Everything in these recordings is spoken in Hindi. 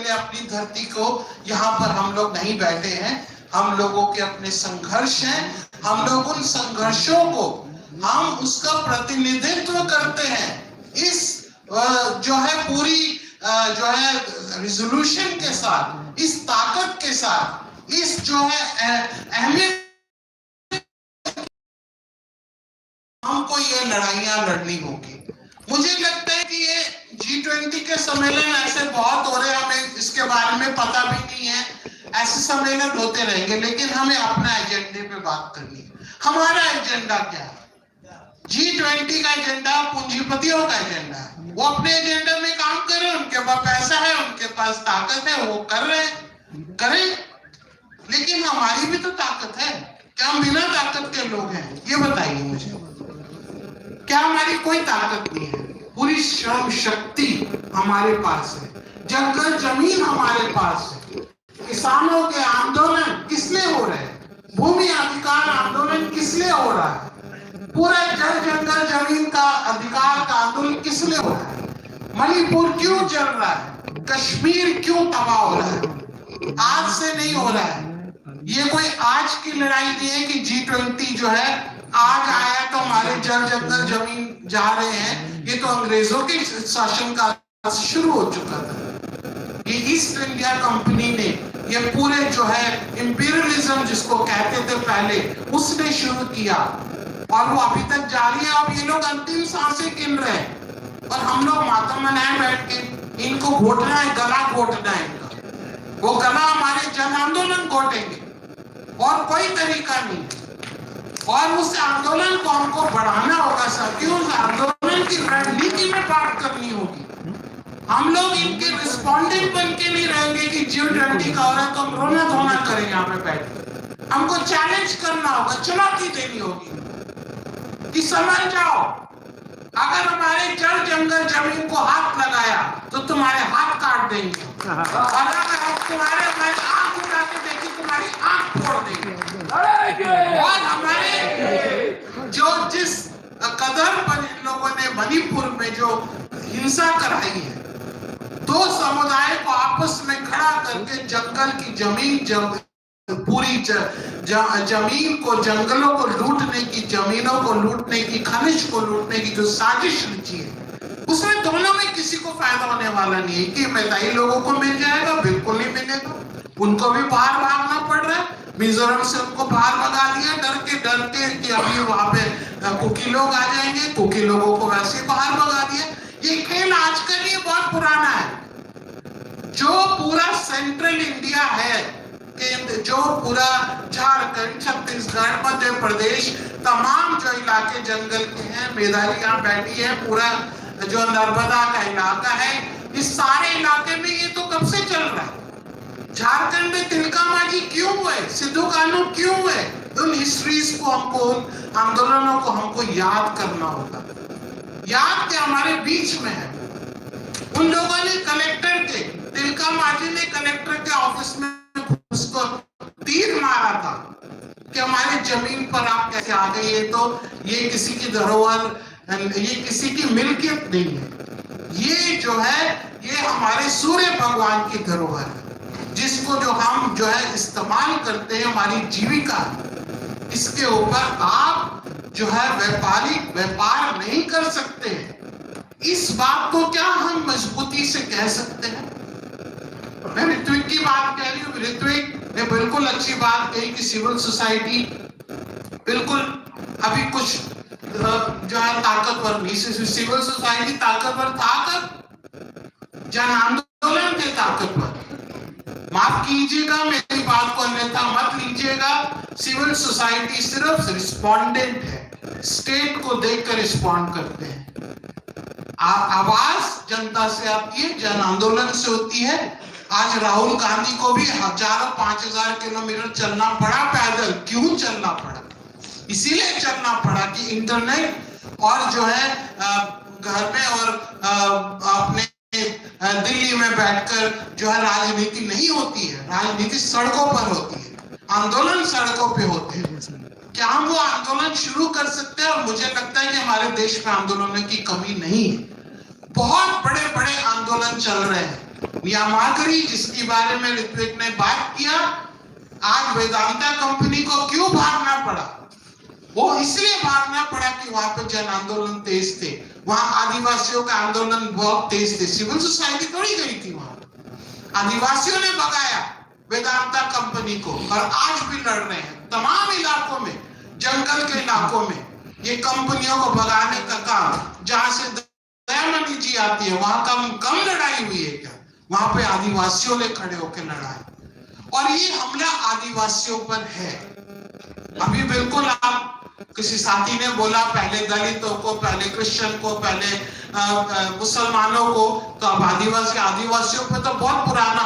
लिए अपनी धरती को यहाँ पर हम लोग नहीं बैठे हैं। हम लोगों के अपने संघर्ष हैं। हम लोग उन संघर्षों को हम उसका प्रतिनिधित्व करते हैं। इस जो है पूरी जो है रिजोल्यूशन के साथ, इस ताकत के साथ, इस जो है अहमियत, हमको ये लड़ाइयां लड़नी होगी। मुझे लगता है कि ये G20 के सम्मेलन ऐसे बहुत हो रहे हैं, हमें इसके बारे में पता भी नहीं है। ऐसे सम्मेलन होते रहेंगे, लेकिन हमें अपना एजेंडे पे बात करनी है। हमारा एजेंडा क्या है? G20 का एजेंडा पूंजीपतियों का एजेंडा है। वो अपने एजेंडा में काम कर रहे हैं, उनके पास पैसा है, उनके पास ताकत है, वो कर रहे हैं, करें। लेकिन हमारी भी तो ताकत है। क्या हम बिना ताकत के लोग हैं? ये बताइए मुझे। क्या हमारी कोई ताकत नहीं है? पूरी श्रम शक्ति हमारे पास है, जंगल जमीन हमारे पास है। किसानों के आंदोलन किस लिए हो रहे हैं? भूमि अधिकार आंदोलन किस लिए हो रहा है? पूरा जल जंगल जमीन का अधिकार का आंदोलन किस लिए हो रहा है? मणिपुर क्यों जल रहा है? कश्मीर क्यों तबाह हो रहा है? आज से नहीं हो रहा है। ये कोई आज की लड़ाई नहीं है कि G20 जो है आज आया तो हमारे जल जंगल जमीन जा रहे हैं। ये तो अंग्रेजों के शासन काल से शुरू हो चुका था। ये ईस्ट इंडिया कंपनी ने ये पूरे जो है इंपीरियलिज्म जिसको कहते थे पहले, उसने शुरू किया और वो अभी तक जारी है। अब ये लोग अंतिम सांसें गिन रहे हैं और हम लोग मातम मनाए बैठ के इनको घोटना है, गला घोटना है इनका। वो गला हमारे जन आंदोलन घोटेंगे और कोई तरीका नहीं। और उस आंदोलन को हमको बढ़ाना होगा सर, क्यों? उस आंदोलन की रणनीति में बात करनी होगी। हम लोग इनके रिस्पॉन्डेंट बन के नहीं रहेंगे कि G20 का हो रहा है तो हम रोना धोना करेंगे यहाँ पे बैठ के। हमको चैलेंज करना होगा, चुनौती देनी होगी कि समझ जाओ, अगर हमारे जल जंगल जमीन को हाथ लगाया तो तुम्हारे हाथ काट देंगे, और अगर हम तुम्हारे आंख उठा के देखें तुम्हारी आंख फोड़ देंगे। और हमारे जो जिस कदर पर इन लोगों ने मणिपुर में जो हिंसा कराई है, दो समुदाय को आपस में खड़ा करके जंगल की जमीन पूरी जमीन को, जंगलों को लूटने की, जमीनों को लूटने की, खनिज को लूटने की जो साजिश रची है, उसमें दोनों में किसी को फायदा होने वाला नहीं है। कि मैदानी लोगों को मिल जाएगा? बिल्कुल नहीं मिलेगा। उनको भी बाहर भागना पड़ रहा है। मिजोरम से उनको बाहर भगा दिया डर के कि अभी वहां पे कुकी लोग आ जाएंगे। कुकी लोगों को वैसे बाहर भगा दिया। ये खेल आज का नहीं, बहुत पुराना है। जो पूरा सेंट्रल इंडिया है, जो पूरा झारखंड, छत्तीसगढ़, मध्य प्रदेश, तमाम जो इलाके जंगल के हैं, मेधावी यहाँ बैठी है, पूरा जो नर्मदा का इलाका है, इस सारे इलाके में ये तो कब से चल रहा है। झारखंड में तिलका मांझी क्यों हुए? सिद्धू कान्हू क्यों हुए? उन हिस्ट्रीज को हमको, उन आंदोलनों को हमको याद करना होगा। याद के हमारे बीच में है। उन लोगों ने कलेक्टर के, तिलका मांझी ने कलेक्टर के ऑफिस में उसको तीर मारा था कि हमारे जमीन पर आप कैसे आ गए? ये किसी की धरोहर, ये किसी की मिल्कियत नहीं है। ये जो है ये हमारे सूर्य भगवान की धरोहर है, जिसको जो हम जो है इस्तेमाल करते हैं, हमारी जीविका। इसके ऊपर आप जो है व्यापार नहीं कर सकते। इस बात को क्या हम मजबूती से कह सकते हैं? मैं ऋत्विक की बात कह रही हूँ। ऋत्विक ने बिल्कुल अच्छी बात कही कि सिविल सोसाइटी बिल्कुल अभी कुछ जो है ताकतवर नहीं। सिविल सोसाइटी ताकतवर था कब? जन आंदोलन थे ताकतवर। माफ कीजिएगा, मेरी बात को अन्यथा मत लीजिएगा। सिविल सोसाइटी सिर्फ रिस्पोंडेंट है, स्टेट को देखकर रिस्पॉन्ड करते हैं। आवाज जनता से आती है, जन आंदोलन से होती है। आज राहुल गांधी को भी 1000-5000 किलोमीटर चलना पड़ा पैदल। क्यों चलना पड़ा? इसीलिए चलना पड़ा कि इंटरनेट और जो है घर में और अपने दिल्ली में बैठकर जो है राजनीति नहीं होती है। राजनीति सड़कों पर होती है, आंदोलन सड़कों पे होते हैं। क्या हम वो आंदोलन शुरू कर सकते हैं? और मुझे लगता है कि हमारे देश में आंदोलनों की कमी नहीं है। बहुत बड़े बड़े आंदोलन चल रहे हैं। नियमावली जिसके बारे में ऋत्विक ने बात किया, आज वेदांता कंपनी को क्यों भागना पड़ा? वो इसलिए भागना पड़ा कि वहां पे जन आंदोलन तेज थे, वहां आदिवासियों का आंदोलन बहुत तेज थे, सिविल सोसाइटी थोड़ी गई थी वहां, आदिवासियों ने भगाया वेदांता कंपनी को, और आज भी लड़ रहे हैं तमाम इलाकों में, जंगल के इलाकों में ये कंपनियों को भगाने का काम। जहां से दयामणि जी आती है वहां कम लड़ाई हुई है क्या? वहां पे आदिवासियों ने खड़े होकर लड़ा है, और ये हमला आदिवासियों पर है। अभी बिल्कुल आप किसी साथी ने बोला पहले दलितों को, पहले क्रिश्चियन को, पहले मुसलमानों को, तो अब आदिवासियों पे तो बहुत पुराना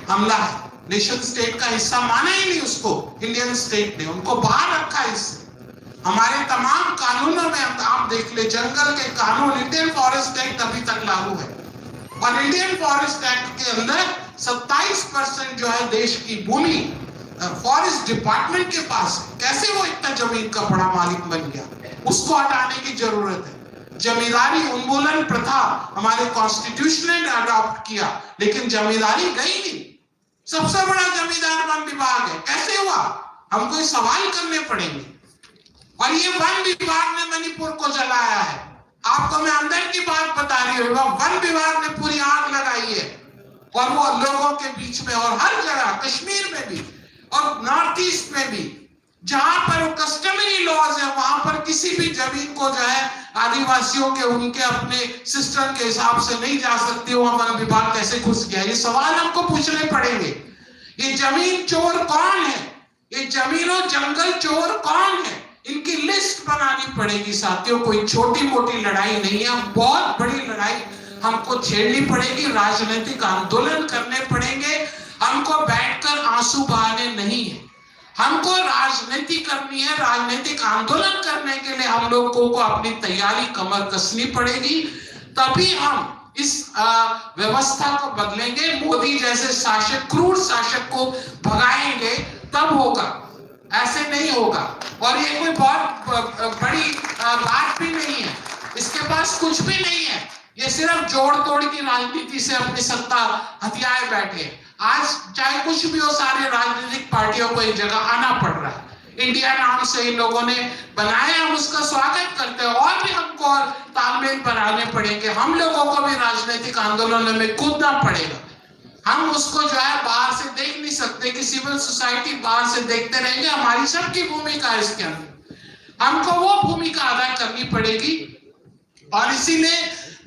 हमला है। नेशन स्टेट का हिस्सा माना ही नहीं उसको, इंडियन स्टेट ने उनको बाहर रखा है इससे। हमारे तमाम कानूनों में आप देख ले, जंगल के कानून, इंडियन फॉरेस्ट एक्ट अभी तक लागू है, और इंडियन फॉरेस्ट एक्ट के अंदर 27% जो है देश की भूमि फॉरेस्ट डिपार्टमेंट के पास है। कैसे वो इतना जमीन का बड़ा मालिक बन गया? उसको हटाने की जरूरत है। जमींदारी उन्मूलन प्रथा हमारे कॉन्स्टिट्यूशन ने अडॉप्ट किया, लेकिन जमींदारी गई नहीं। सबसे बड़ा जमींदार वन विभाग है, कैसे हुआ? हमको सवाल करने पड़ेंगे। और ये वन विभाग ने मणिपुर को जलाया है। आपको मैं अंदर की बात बता रही हूँ, वन विभाग ने पूरी आग लगाई है, और वो लोगों के बीच में, और हर जगह, कश्मीर में भी और नॉर्थ ईस्ट में भी, जहां पर कस्टमरी लॉज है, वहां पर किसी भी जमीन को जो है आदिवासियों के उनके अपने सिस्टम के हिसाब से नहीं जा सकती। वहां वन विभाग कैसे घुस गया? ये सवाल हमको पूछने पड़ेंगे। ये जमीन चोर कौन है? ये जमीनों जंगल चोर कौन है? इनकी लिस्ट बनानी पड़ेगी साथियों। कोई छोटी मोटी लड़ाई नहीं है, बहुत बड़ी लड़ाई हमको छेड़नी पड़ेगी, राजनीतिक आंदोलन करने पड़ेंगे। हमको बैठकर आंसू बहाने नहीं है, हमको राजनीति करनी है। राजनीतिक आंदोलन करने के लिए हम लोगों को अपनी तैयारी कमर कसनी पड़ेगी, तभी हम इस व्यवस्था को बदलेंगे। मोदी जैसे शासक, क्रूर शासक को भगाएंगे तब होगा, ऐसे नहीं होगा। और ये कोई बहुत बड़ी बात भी नहीं है, इसके पास कुछ भी नहीं है, ये सिर्फ जोड़ तोड़ की राजनीति से अपनी सत्ता हथियाए बैठे। आज चाहे कुछ भी हो, सारे राजनीतिक पार्टियों को एक जगह आना पड़ रहा है। इंडिया नाम से इन लोगों ने बनाया, हम उसका स्वागत करते हैं, और भी हमको और तालमेल बनाने पड़ेंगे। हम लोगों को भी राजनीतिक आंदोलन में कूदना पड़ेगा। हम उसको जो है बाहर से देख नहीं सकते कि सिविल सोसाइटी बाहर से देखते रहेंगे। हमारी सबकी भूमिका है इसके अंदर, हमको वो भूमिका अदा करनी पड़ेगी। और इसीलिए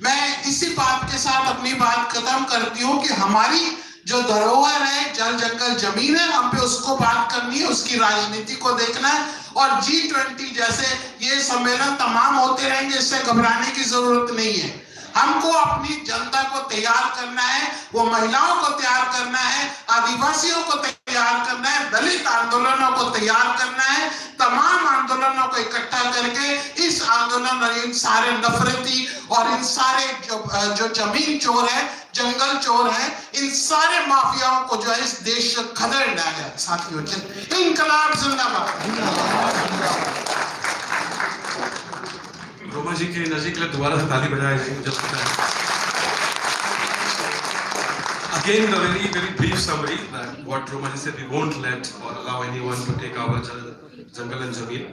मैं इसी बात के साथ अपनी बात खत्म करती हूँ कि हमारी जो धरोहर है, जल जंगल जमीन है, हम पे उसको बात करनी है, उसकी राजनीति को देखना है। और G20 जैसे ये सम्मेलन तमाम होते रहेंगे, इससे घबराने की जरूरत नहीं है। हमको अपनी जनता को तैयार करना है, वो महिलाओं को तैयार करना है, आदिवासियों को तैयार करना है, दलित आंदोलनों को तैयार करना है। तमाम आंदोलनों को इकट्ठा करके इस आंदोलन और इन सारे नफरती और इन सारे जो जमीन चोर है, जंगल चोर है, इन सारे माफियाओं को जो है इस देश से खदेड़ डाला। साथियों, इंकलाब जिंदाबाद। रोमा जी के एनर्जी के लिए दोबारा से ताली बजाए मुझे पता है। Again, the very brief summary that what Roma ji said, we won't let or allow anyone to take our jungle and zameen.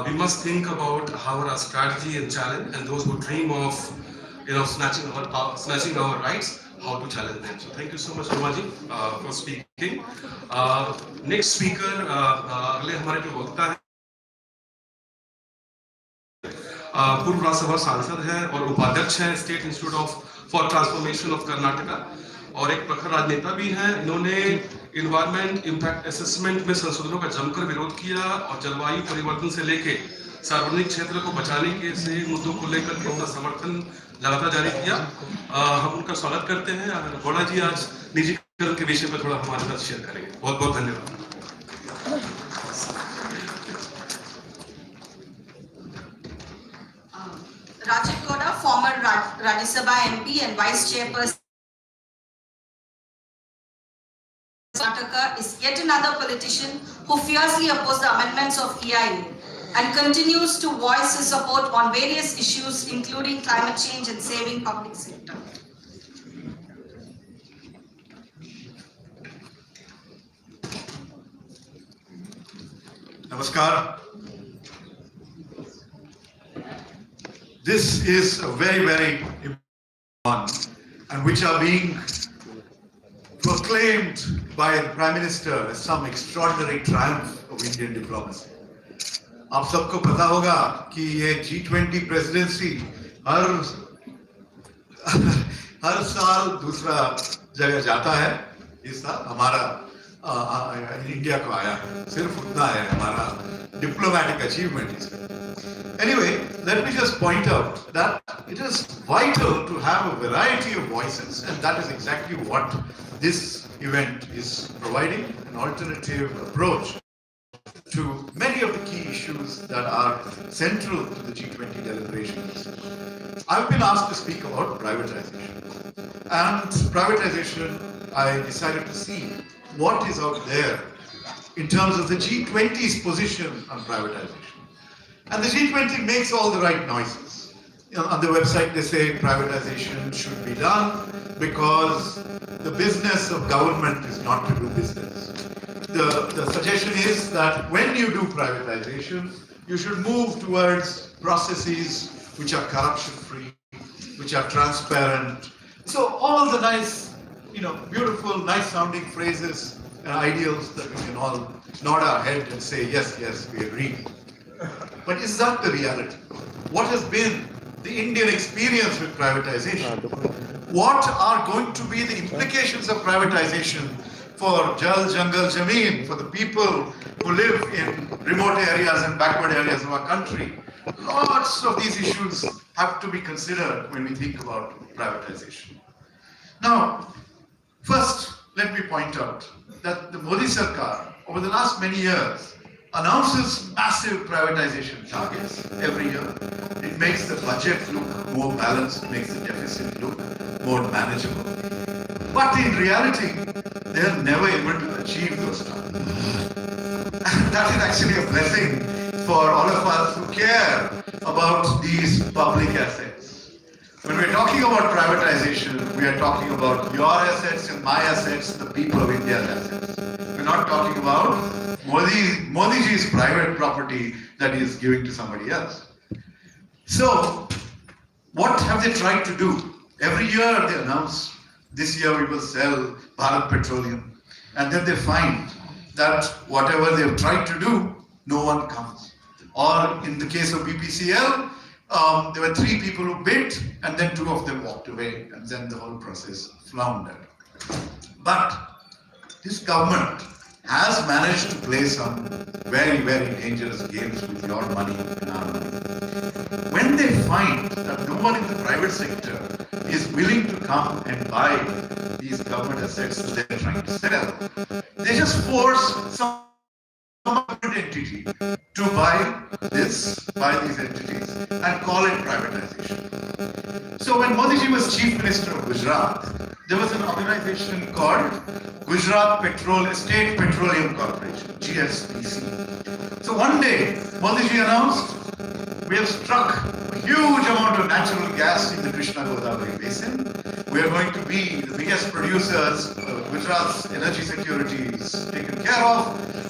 We must think about how our strategy and challenge, and those who dream of, snatching our rights, how to challenge them. So thank you so much, Roma ji, for speaking. Next speaker, अगले हमारे जो वक्ता है, पूर्व राज्यसभा सांसद है और उपाध्यक्ष है state institute for transformation of Karnataka, और एक प्रखर राजनेता भी हैं। इन्होंने इन्वायरमेंट इम्पैक्ट असेसमेंट में संशोधनों का जमकर विरोध किया और जलवायु परिवर्तन से लेके सार्वजनिक क्षेत्र को बचाने के से मुद्दों को लेकर के अपना समर्थन लगातार जारी किया। हम उनका स्वागत करते हैं। गौड़ा जी आज निजीकरण के विषय पर थोड़ा हमारे साथ शेयर करेंगे। बहुत बहुत धन्यवाद। Rajiv Gowda, former Rajya Sabha MP and Vice Chairperson Karnataka, is yet another politician who fiercely opposed the amendments of EIA and continues to voice his support on various issues including climate change and saving public sector. Namaskar. This is a very, very important one, and which are being proclaimed by the Prime Minister as some extraordinary triumph of Indian diplomacy. आप सबको पता होगा कि ये G20 प्रेसिडेंसी हर साल दूसरा जगह जाता है. इस साल हमारा इंडिया को आया है, सिर्फ उतना है हमारा diplomatic achievement. Anyway, let me just point out that it is vital to have a variety of voices, and that is exactly what this event is providing, an alternative approach to many of the key issues that are central to the G20 deliberations. I've been asked to speak about privatization. And privatization, I decided to see what is out there in terms of the G20's position on privatization. And the G20 makes all the right noises. On the website they say privatization should be done because the business of government is not to do business. The suggestion is that when you do privatization, you should move towards processes which are corruption-free, which are transparent. So all the nice, beautiful, nice-sounding phrases and ideals that we can all nod our head and say, yes, yes, we agree. But is that the reality? What has been the Indian experience with privatization? What are going to be the implications of privatization for Jal, Jangal, Jameen, for the people who live in remote areas and backward areas of our country? Lots of these issues have to be considered when we think about privatization. Now, first, let me point out that the Modi Sarkar, over the last many years, announces massive privatization targets every year. It makes the budget look more balanced, it makes the deficit look more manageable. But in reality, they are never able to achieve those targets. And that is actually a blessing for all of us who care about these public assets. When we're talking about privatization, we are talking about your assets and my assets, the people of India's assets. We're not talking about Modiji's private property that he is giving to somebody else. So, what have they tried to do? Every year they announce, this year we will sell Bharat Petroleum. And then they find that whatever they've tried to do, no one comes. Or in the case of BPCL, there were 3 people who bid, and then 2 of them walked away, and then the whole process floundered. But this government has managed to play some very, very dangerous games with your money and our money. When they find that no one in the private sector is willing to come and buy these government assets that they're trying to sell, they just force some good entity to buy these entities and call it privatization. So when Modiji was Chief Minister of Gujarat, there was an organization called Gujarat State Petroleum Corporation, GSPC. So one day, Modiji announced, we have struck a huge amount of natural gas in the Krishna Godavari basin. We are going to be the biggest producers. Gujarat's energy security is taken care of,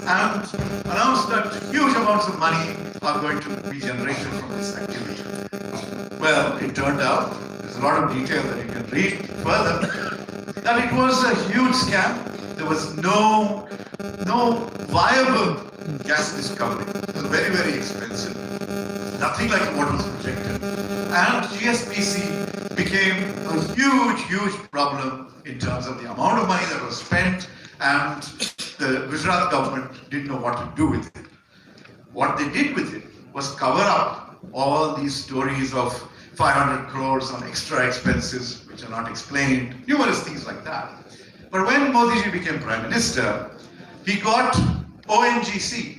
and announced that huge amounts of money are going to be generated from this activity. Well, it turned out, there's a lot of detail that you can read further, that it was a huge scam. There was no viable gas discovery. It was very, very expensive. Nothing like what was projected. And GSPC became a huge, huge problem in terms of the amount of money that was spent, and the Gujarat government didn't know what to do with it. What they did with it was cover up all these stories of 500 crores on extra expenses which are not explained, numerous things like that. But when Modiji became Prime Minister, he got ONGC,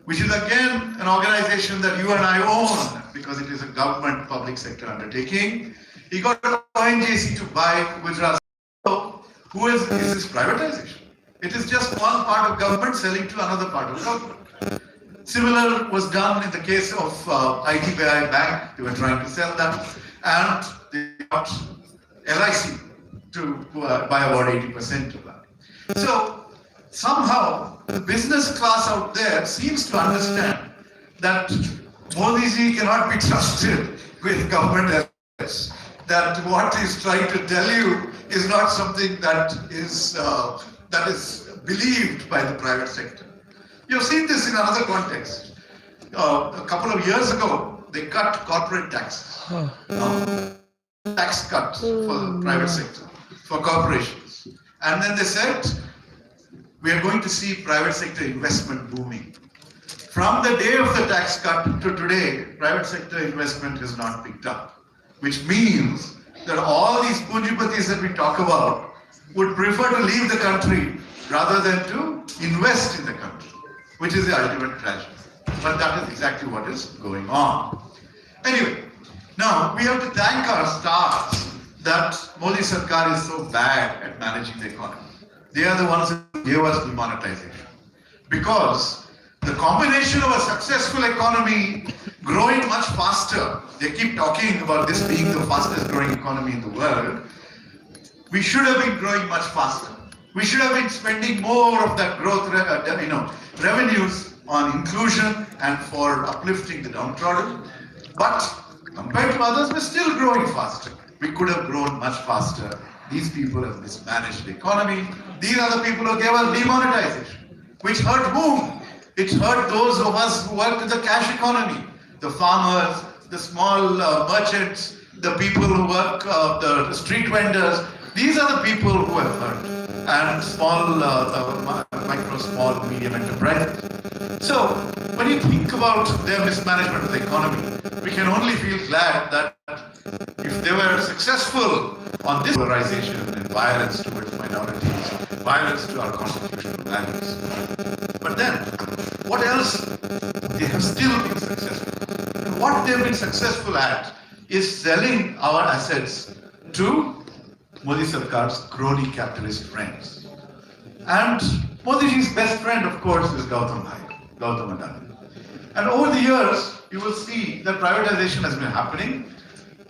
which is again an organization that you and I own because it is a government public sector undertaking. He got ONGC to buy Gujarat. So, is this privatization? It is just one part of government selling to another part of government. Similar was done in the case of IDBI Bank. They were trying to sell that, and they got LIC to buy about 80% of that. So somehow the business class out there seems to understand that Modi ji cannot be trusted with government affairs. That what he's trying to tell you is not something that is believed by the private sector. You've seen this in another context. A couple of years ago, they cut corporate taxes. Tax cuts for the private sector, for corporations. And then they said, we are going to see private sector investment booming. From the day of the tax cut to today, private sector investment has not picked up, which means that all these punjipatis that we talk about would prefer to leave the country rather than to invest in the country, which is the ultimate tragedy. But that is exactly what is going on. Anyway, now we have to thank our stars that Modi Sarkar is so bad at managing the economy. They are the ones who gave us demonetization. Because the combination of a successful economy growing much faster, they keep talking about this being the fastest growing economy in the world, we should have been growing much faster. We should have been spending more of that growth, revenues on inclusion and for uplifting the downtrodden. But compared to others, we're still growing faster. We could have grown much faster. These people have mismanaged the economy. These are the people who gave us demonetization. Which hurt whom? It hurt those of us who worked in the cash economy. The farmers, the small merchants, the people who work, the street vendors. These are the people who have hurt. And small, micro, small, medium enterprises. So, when you think about their mismanagement of the economy, we can only feel glad that if they were successful on this polarization and violence towards minorities, violence to our constitutional values. But then, what else? They have still been successful. And what they've been successful at is selling our assets to Modi Sarkar's crony capitalist friends. And Modiji's best friend, of course, is Gautam Adani. And over the years, you will see that privatization has been happening.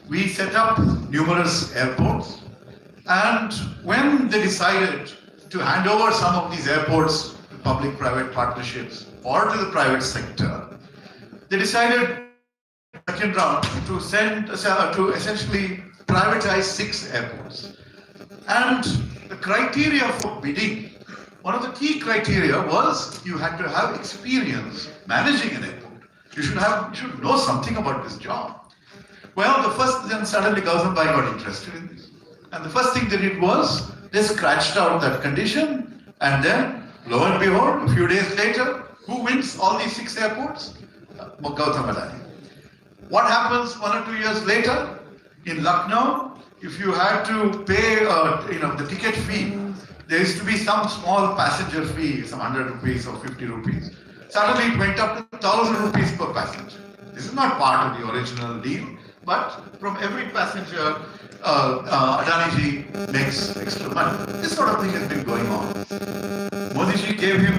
We set up numerous airports. And when they decided to hand over some of these airports to public-private partnerships or to the private sector, they decided, second round, to essentially privatize 6 airports. And the criteria for bidding, one of the key criteria was you had to have experience managing an airport. You should know something about this job. Well, then suddenly Gautam Bhai got interested in this. And the first thing they did was they scratched out that condition, and then, lo and behold, a few days later, who wins all these 6 airports? Gautam Adani. What happens 1 or 2 years later? In Lucknow, if you had to pay the ticket fee, there used to be some small passenger fee, some 100 rupees or 50 rupees. Suddenly it went up to 1,000 rupees per passenger. This is not part of the original deal, but from every passenger, Adani ji makes extra money. This sort of thing has been going on. Modi ji gave him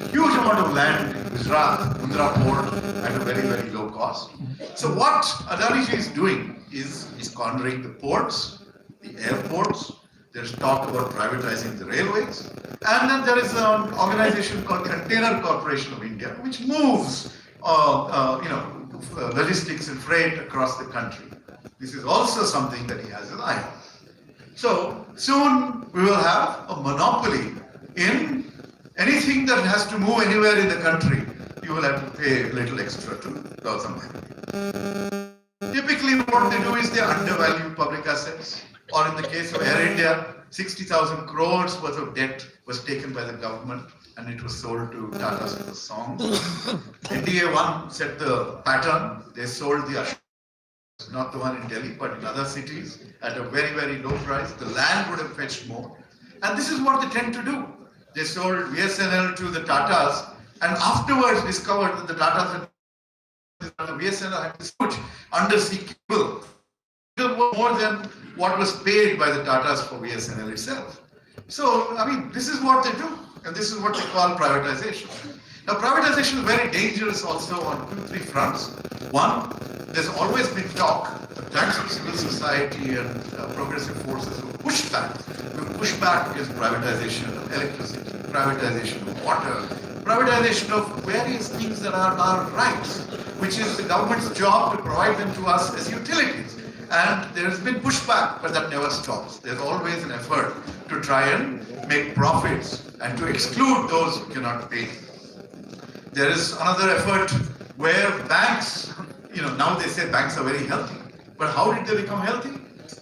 a huge amount of land in Gujarat, Mundra port, at a very, very low cost. So what Adani ji is doing is he's cornering the ports, the airports. There's talk about privatizing the railways. And then there is an organization called Container Corporation of India, which moves logistics and freight across the country. This is also something that he has an eye on. So soon we will have a monopoly in anything that has to move anywhere in the country. You will have to pay a little extra to Gautam Bhai. Typically what they do is they undervalue public assets. Or in the case of Air India, 60,000 crores worth of debt was taken by the government and it was sold to Tata as a song. NDA 1 set the pattern. They sold the Ashoka, not the one in Delhi, but in other cities at a very, very low price. The land would have fetched more. And this is what they tend to do. They sold VSNL to the Tatas and afterwards discovered that the Tatas had the VSNL had this huge undersea cable. More than what was paid by the Tatas for VSNL itself. So, I mean, this is what they do, and this is what they call privatization. Now, privatization is very dangerous also on 2-3 fronts. One, there's always been talk, thanks to civil society and progressive forces who push back. We push back against privatization of electricity, privatization of water, privatization of various things that are our rights, which is the government's job to provide them to us as utilities. And there has been pushback, but that never stops. There's always an effort to try and make profits and to exclude those who cannot pay. There is another effort where banks, now they say banks are very healthy. But how did they become healthy?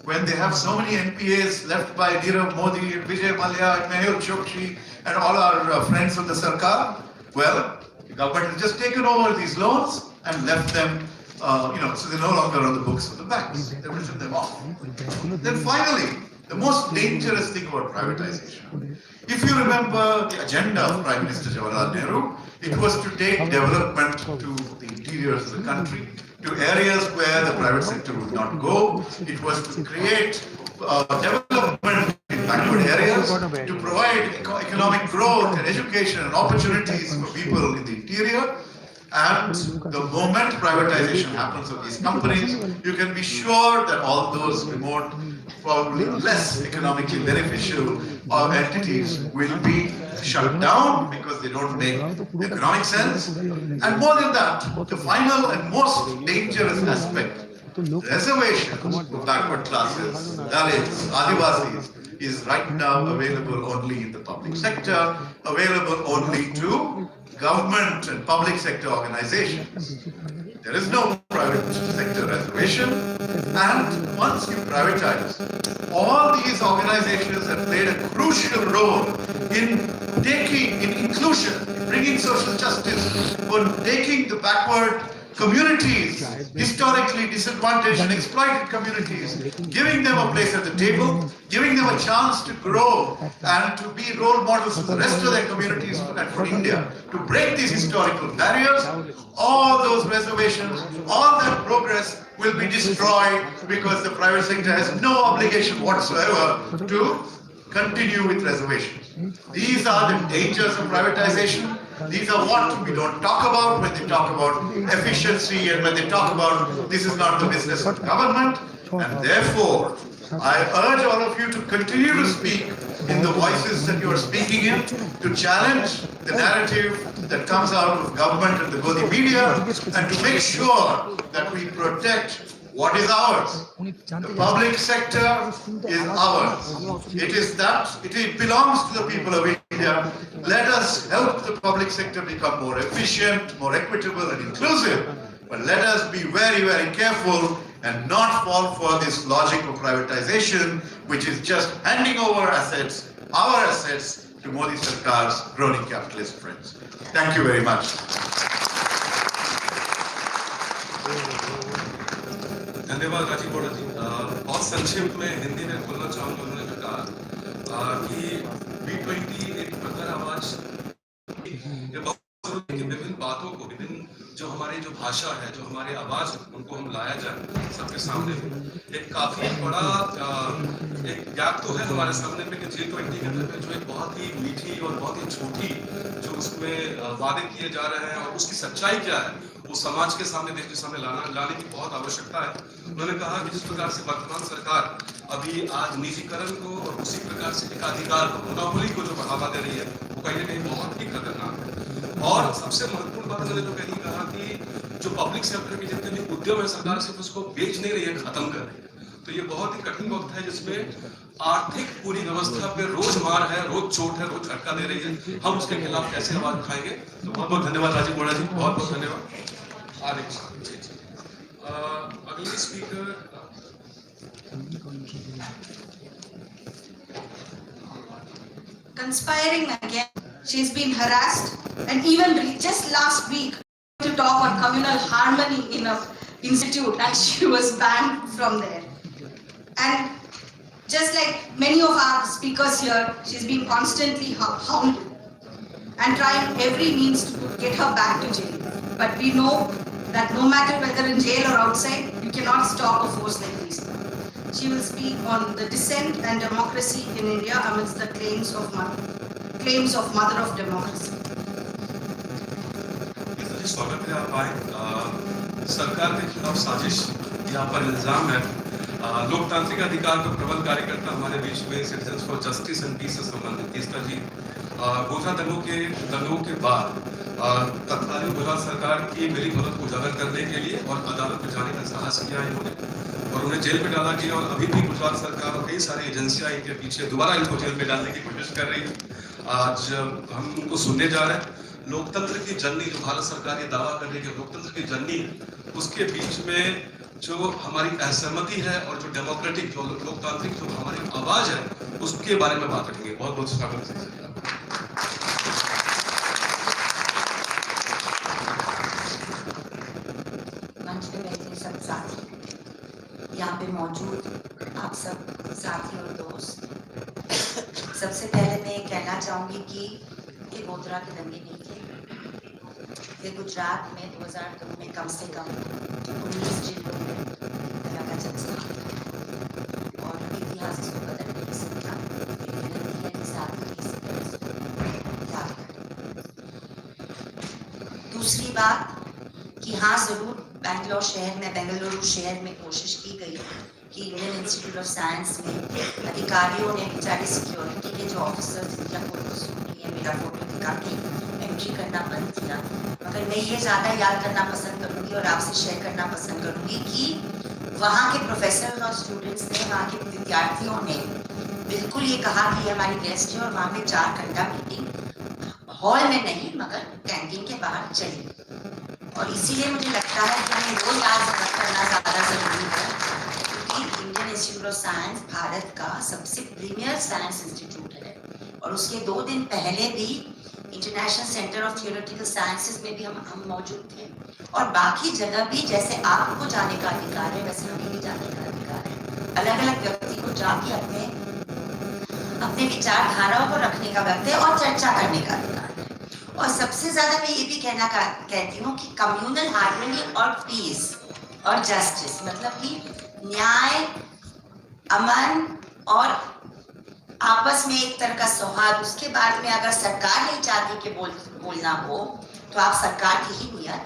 When they have so many NPAs left by Nirav Modi and Vijay Mallya and Mehul Chokshi and all our friends of the Sarkar, well, the government has just taken over these loans and left them, so they're no longer on the books of the banks. They've written them off. Then finally, the most dangerous thing about privatization. If you remember the agenda of Prime Minister Jawaharlal Nehru, it was to take development to the interiors of the country, to areas where the private sector would not go. It was to create development in backward areas, to provide economic growth and education and opportunities for people in the interior. And the moment privatization happens of these companies, you can be sure that all those remote, probably less economically beneficial entities will be shut down because they don't make economic sense. And more than that, the final and most dangerous aspect, reservation for backward classes, Dalits, Adivasis, is right now available only in the public sector, available only to government and public sector organizations. There is no private sector reservation, and once you privatize, all these organizations have played a crucial role in inclusion, in bringing social justice, for taking the backward communities, historically disadvantaged and exploited communities, giving them a place at the table, giving them a chance to grow and to be role models for the rest of their communities and for India, to break these historical barriers. All those reservations, all that progress will be destroyed because the private sector has no obligation whatsoever to continue with reservations. These are the dangers of privatization. These are what we don't talk about when they talk about efficiency and when they talk about this is not the business of government. And therefore, I urge all of you to continue to speak in the voices that you are speaking in, to challenge the narrative that comes out of government and the Godi media, and to make sure that we protect what is ours. The public sector is ours. It belongs to the people of India. Let us help the public sector become more efficient, more equitable and inclusive. But let us be very, very careful and not fall for this logic of privatization, which is just handing over assets, our assets, to Modi Sarkar's groaning capitalist friends. Thank you very much. धन्यवाद राजीव गौड़ा जी। बहुत संक्षेप में हिंदी में बोलना चाहूंगा। उन्होंने जो कहा कि B20 एक प्रखर आवाज, ये बहुत जरूरी है कि विभिन्न बातों को, विभिन्न जो हमारी जो भाषा है, जो हमारे आवाज, उनको हम लाया जाए सबके सामने। एक काफी बड़ा एक गैप तो है हमारे सामने पे कि G20 के अंदर जो एक बहुत ही मीठी और बहुत ही छोटी जो उसमें वादे किए जा रहे हैं और उसकी सच्चाई क्या है, वो समाज के सामने, देश के सामने लाने की बहुत आवश्यकता है। उन्होंने कहा कि जिस प्रकार से वर्तमान सरकार अभी आज निजीकरण को और उसी प्रकार से एक अधिकार को, मोनोपोली को जो बढ़ावा दे रही है, वो कहीं ना कहीं बहुत ही खतरनाक है। और सबसे महत्वपूर्ण बात उन्होंने जो कहा कि जो पब्लिक सेक्टर के जितने भी उद्यम है, सरकार सिर्फ उसको बेच नहीं रही है, खत्म कर रही है। तो ये बहुत ही कठिन वक्त है जिसमें आर्थिक पूरी व्यवस्था पे रोज मार है, रोज चोट है, रोज झटका दे रही है। हम उसके खिलाफ कैसे आवाज उठाएंगे? तो बहुत बहुत धन्यवाद राजीव गौड़ा जी, बहुत बहुत धन्यवाद। अगली speaker conspiring again. She's been harassed and even just last week to talk on communal harmony in an institute and she was banned from there. And just like many of our speakers here, she's been constantly hounded and trying every means to get her back to jail. But we know that no matter whether in jail or outside, you cannot stop a force like this. She will speak on the dissent and democracy in India amidst the claims of mother of democracy. जी स्वागत है आप आए। सरकार के खिलाफ साजिश यहाँ पर इल्जाम है। लोकतांत्रिक अधिकार पर प्रबल कार्यकर्ता हमारे बीच में citizens for justice and peace से संबंधित तीसरा जी गोथा दंगों के बाद तत्कालीन गुजरात सरकार की मिली भगत को उजागर करने के लिए और अदालत में जाने का साहस किया इन्होंने और उन्हें जेल में डाला गया और अभी भी गुजरात सरकार और कई सारी एजेंसियां इनके पीछे दोबारा इनको जेल में डालने की कोशिश कर रही है। आज हम उनको सुनने जा रहे हैं। लोकतंत्र की जननी जो भारत सरकार ये दावा कर रही है लोकतंत्र की जननी, उसके बीच में जो हमारी असहमति है और जो डेमोक्रेटिक जो लोकतांत्रिक जो हमारी आवाज है उसके बारे में बात रखेंगे। बहुत बहुत स्वागत है। मंच पे बैठे सब साथी, यहाँ पे मौजूद आप सब साथी और दोस्त, सबसे पहले मैं कहना चाहूंगी कि ये गोधरा के दंगे नहीं थे। ये गुजरात में 2002 में कम से कम 19 जिलों में तरह का जलसा और इतिहास इसको बदल नहीं सकता। विनती है कि साथ याद करें। दूसरी बात कि हाँ जरूर बेंगलुरु शहर में कोशिश की गई कि इंडियन इंस्टीट्यूट ऑफ साइंस में अधिकारियों ने बेचारे सिक्योरिटी के जो ऑफिसर्स या फोटो सुनी है मेरा फोटो दिखा के एंट्री करना बंद किया। मगर मैं ये ज़्यादा याद करना पसंद करूँगी और आपसे शेयर करना पसंद करूँगी कि वहाँ के प्रोफेसर और स्टूडेंट्स ने, वहाँ के विद्यार्थियों ने बिल्कुल ये कहा कि हमारी गेस्ट है और वहाँ पे 4 घंटा मीटिंग हॉल में नहीं मगर कैंटीन के बाहर चली। और इसीलिए मुझे लगता है कि हमें वो याद करना ज़्यादा ज़रूरी है क्योंकि Indian institute of science Bharat का सबसे प्रीमियर साइंस इंस्टीट्यूट है और उसके 2 दिन पहले भी international centre of theoretical sciences में भी हम मौजूद थे और बाकी जगह भी जैसे आपको जाने का अधिकार है वैसे हमें भी जाने का अधिकार है। अलग अलग व्यक्ति को जाके अपने विचारधाराओं को रखने का वक्त है और चर्चा करने का अधिकार है। और सबसे ज्यादा मैं ये भी कहती हूँ कि कम्युनल हार्मनी और पीस और जस्टिस मतलब कि न्याय, अमन और आपस में एक तरह का सौहार्द, उसके बाद में अगर सरकार नहीं चाहती कि बोलना हो तो आप सरकार की ही नियत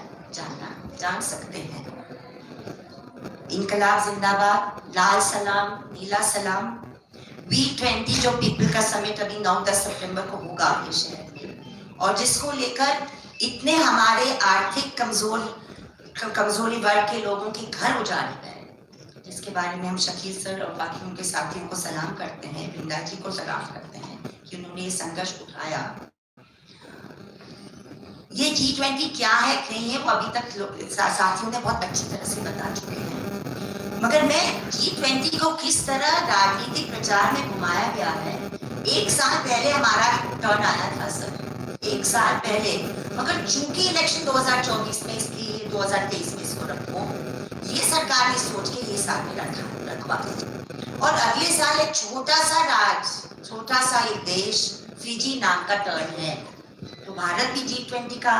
जान सकते हैं। इनकलाब जिंदाबाद, लाल सलाम, नीला सलाम। B20 जो पीपल का समिट अभी 9-10 सितंबर को होगा ये शहर में और जिसको लेकर इतने हमारे आर्थिक कमजोरी वर्ग के लोगों के घर उजाड़े गए, जिसके बारे में हम शकील सर और बाकी उनके साथियों को सलाम करते हैं, वृंदा जी को सलाम करते हैं कि उन्होंने ये संघर्ष उठाया। ये G20 क्या है नहीं है वो अभी तक साथियों ने बहुत अच्छी तरह से बता चुके हैं, मगर मैं G20 को किस तरह राजनीतिक प्रचार में घुमाया गया है। 1 साल पहले हमारा टर्न आया था सर, 1 साल पहले, मगर चूंकि इलेक्शन 2024 में इसलिए 2023 में इसको रखो, ये सरकार ने सोच के ये साल में रखवा दिया और अगले साल एक छोटा सा एक देश फिजी नाम का टर्न है तो भारत भी G20 का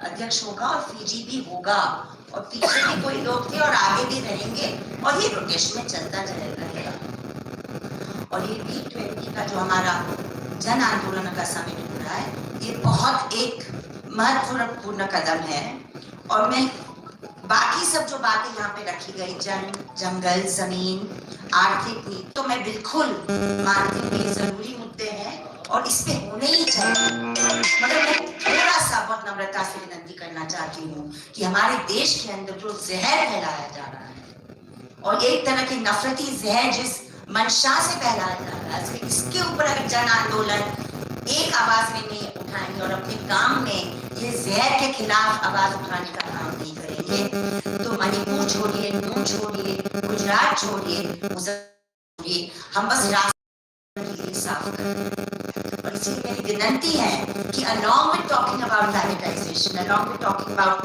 अध्यक्ष होगा और फिजी भी होगा और पीछे भी कोई लोग थे और आगे भी रहेंगे और ये रोटेशन में चलता रहेगा। और ये G20 का जो हमारा जन आंदोलन का समिट हो रहा है ये बहुत एक महत्वपूर्ण कदम है। और मैं बाकी सब जो बातें यहाँ पे रखी गई, जंगल, जमीन, आर्थिक नीति, तो मैं बिल्कुल मानती हूँ ये जरूरी मुद्दे हैं और इस पे होने ही चाहिए। मगर मैं थोड़ा सा बहुत नम्रता से विनती करना चाहती हूँ कि हमारे देश के अंदर जो जहर फैलाया जा रहा है और एक तरह की नफरती जहर जिस मंशा से फैलाया जा रहा है, इसके ऊपर अगर जन आंदोलन एक आवाज में नहीं उठाएंगे और अपने काम में ये जहर के खिलाफ आवाज उठाने का काम नहीं करेंगे तो मणिपुर छोड़िए, नून छोड़िए, गुजरात छोड़िए, हम बस रास्ते के लिए साफ करें। और इसलिए मेरी विनती है कि along with talking about privatization, along with talking about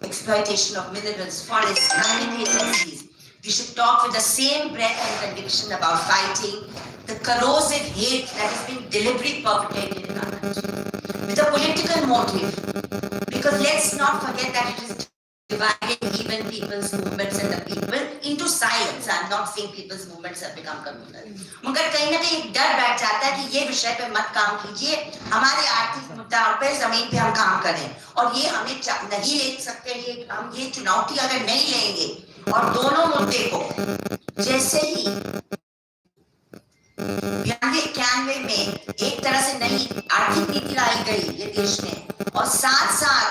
exploitation of minerals, forests, mining agencies, we should talk with the same breath and conviction about fighting the corrosive hate that has been deliberately perpetrated in our country with a political motive. Because let's not forget that it is dividing even people's movements and the people into silence. I'm not saying people's movements have become communal. मगर कहीं ना कहीं एक डर बैठ जाता है कि ये विषय पे मत काम कीजिए, हमारे आर्थिक मुद्दाओं पे जमीन पे हम काम करें और ये हमें नहीं ले सकते, ये हम ये चुनौती अगर नहीं लेंगे और दोनों मुद्दे को जैसे ही 92 में एक तरह से नई आर्थिक नीति लाई गई ये देश में और साथ साथ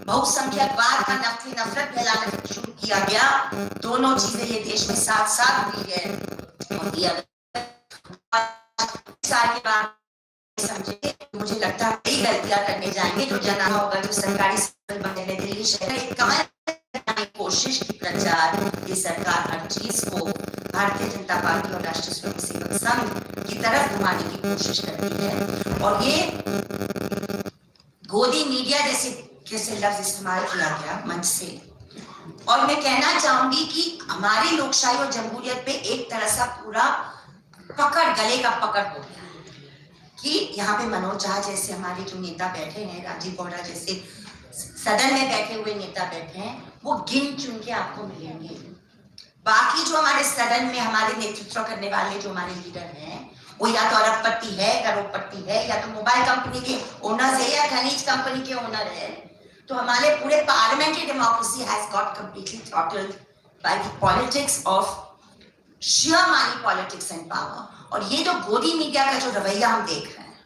बहुसंख्यकवाद का नफरत फैलाना शुरू किया गया, दोनों चीजें ये देश में साथ साथ हुई है और ये साल के बाद समझे मुझे लगता है कई गलतियां करने जाएंगे तो जाना होगा जो सरकारी स्कूल बने दिल्ली शहर एक कमर कोशिश की प्रचार ये सरकार हर चीज को भारतीय जनता पार्टी और राष्ट्रीय स्वयंसेवक संघ की तरफ घुमाने की कोशिश करती है और ये गोदी मीडिया जैसे लफ्ज इस्तेमाल किया गया मंच से और मैं कहना चाहूंगी कि हमारी लोकशाही और जमहूरियत पे एक तरह से पूरा गले का पकड़ हो गया कि यहाँ पे मनोज झा जैसे हमारे जो नेता बैठे हैं, राजीव बोहरा जैसे सदन में बैठे हुए नेता बैठे हैं, वो गिन चुन के आपको मिलेंगे। बाकी जो हमारे सदन में हमारे नेतृत्व करने वाले जो हमारे लीडर हैं वो या तो अरबपति है, करोड़पति है, या तो मोबाइल कंपनी के ओनर है या खनिज कंपनी के ओनर है। तो हमारे पूरे parliamentary democracy has got completely throttled by the politics of sheer money politics and power। और ये जो गोदी मीडिया का जो रवैया हम देख रहे हैं,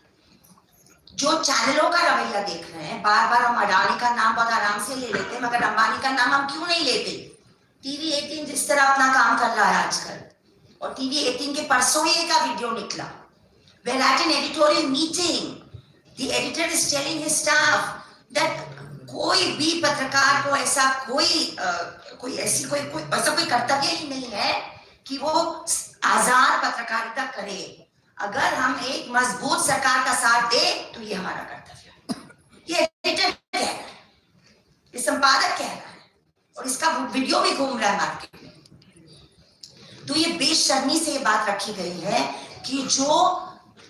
जो चैनलों का रवैया देख रहे हैं, बार बार हम अडानी का नाम बहुत आराम से ले लेते हैं मगर अंबानी का नाम हम क्यों नहीं लेते। टीवी 18 जिस तरह अपना काम कर रहा है आजकल, और टीवी 18 के परसों ही एक वीडियो निकला where at an editorial meeting the editor is telling his staff that कोई भी पत्रकार को ऐसा कोई कर्तव्य ही नहीं है कि वो आजाद पत्रकारिता करे। अगर हम एक मजबूत सरकार का साथ दे तो ये हमारा कर्तव्य है। ये एडिटर कह रहा है, ये संपादक कह रहा है और इसका वीडियो भी घूम रहा है मार्केट में। तो ये बेशर्मी से ये बात रखी गई है कि जो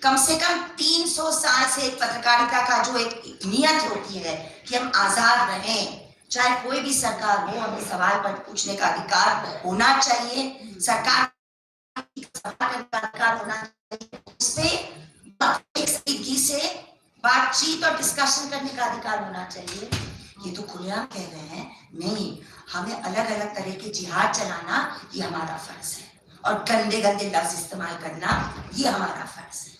कम से कम 300 साल से एक पत्रकारिता का जो एक नियत होती है कि हम आजाद रहें, चाहे कोई भी सरकार हो, हमें सवाल पर पूछने का अधिकार होना चाहिए, सरकार का अधिकार होना चाहिए, उससे से बातचीत और डिस्कशन करने का अधिकार होना चाहिए। ये तो खुलेआम कह रहे हैं नहीं, हमें अलग अलग तरह के जिहाद चलाना ये हमारा फर्ज है और गंदे गंदे लफ्ज इस्तेमाल करना ये हमारा फर्ज है।